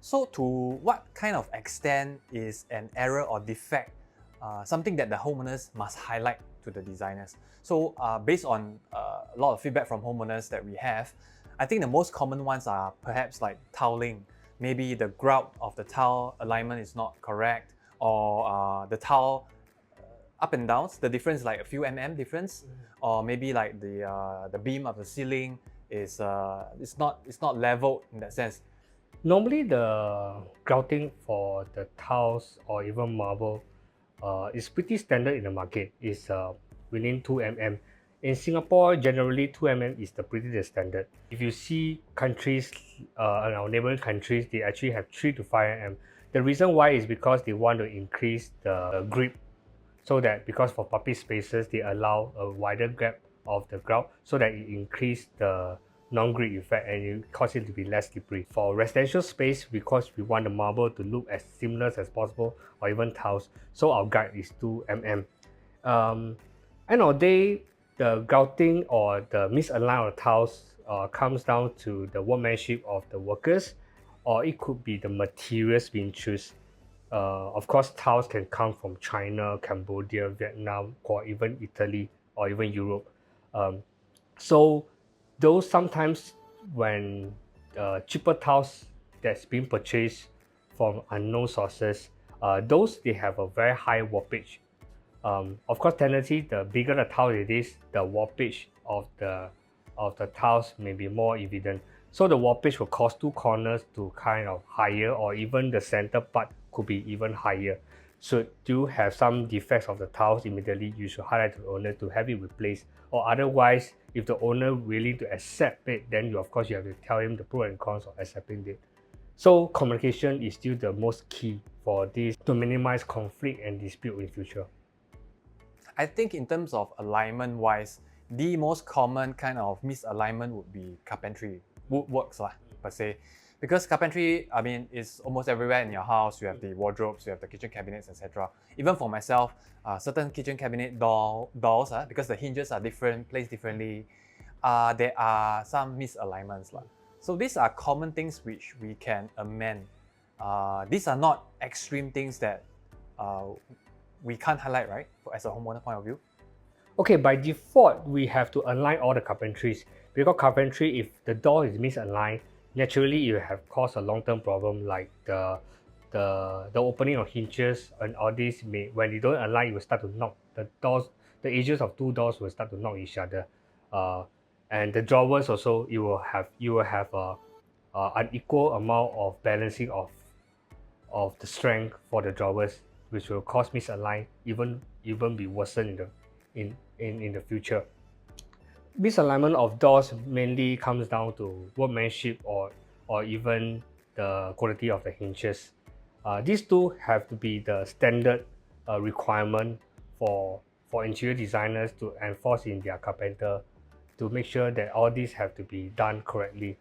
So to what kind of extent is an error or defect something that the homeowners must highlight to the designers? So based on a lot of feedback from homeowners that we have, I think the most common ones are perhaps like tiling. Maybe the grout of the tile alignment is not correct, or the tile up and downs, the difference like a few difference, or maybe like the beam of the ceiling is it's not leveled in that sense. Normally, the grouting for the tiles or even marble is pretty standard in the market. It's within 2 mm. In Singapore, generally 2 mm is the pretty standard. If you see countries, our neighboring countries, they actually have 3 to 5 mm. The reason why is because they want to increase the grip, so that because for public spaces, they allow a wider gap of the grout so that it increase the non-grip effect and it cause it to be less slippery. For residential space, because we want the marble to look as seamless as possible, or even tiles, so our guide is 2 mm. End of the day, the grouting or the misaligned of the tiles comes down to the workmanship of the workers, or it could be the materials being chosen. Of course, tiles can come from China, Cambodia, Vietnam, or even Italy, or even Europe. So those sometimes when cheaper tiles that's being purchased from unknown sources, those they have a very high warpage. Of course, tendency, the bigger the tile it is, the warpage of the tiles may be more evident. So the warpage will cause 2 corners to kind of higher, or even the center part could be even higher. Should you have some defects of the tiles, immediately you should highlight to the owner to have it replaced. Or otherwise, if the owner willing to accept it, then of course you have to tell him the pros and cons of accepting it. So communication is still the most key for this to minimize conflict and dispute in future. I think in terms of alignment wise, the most common kind of misalignment would be carpentry, woodworks per se. Because carpentry, I mean, is almost everywhere in your house. You have the wardrobes, you have the kitchen cabinets, etc. Even for myself, certain kitchen cabinet doors, because the hinges are different, placed differently, there are some misalignments. So these are common things which we can amend. These are not extreme things that we can't highlight, right? As a homeowner point of view. Okay, by default, we have to align all the carpentries, because carpentry, if the door is misaligned, naturally you have caused a long-term problem, like the opening of hinges and all this may, when you don't align, you will start to knock the doors. The edges of 2 doors will start to knock each other, and the drawers also, you will have a unequal amount of balancing of the strength for the drawers, which will cause misaligned, even be worsened in the future. Misalignment of doors mainly comes down to workmanship or even the quality of the hinges. These two have to be the standard requirement for interior designers to enforce in their carpenter, to make sure that all these have to be done correctly.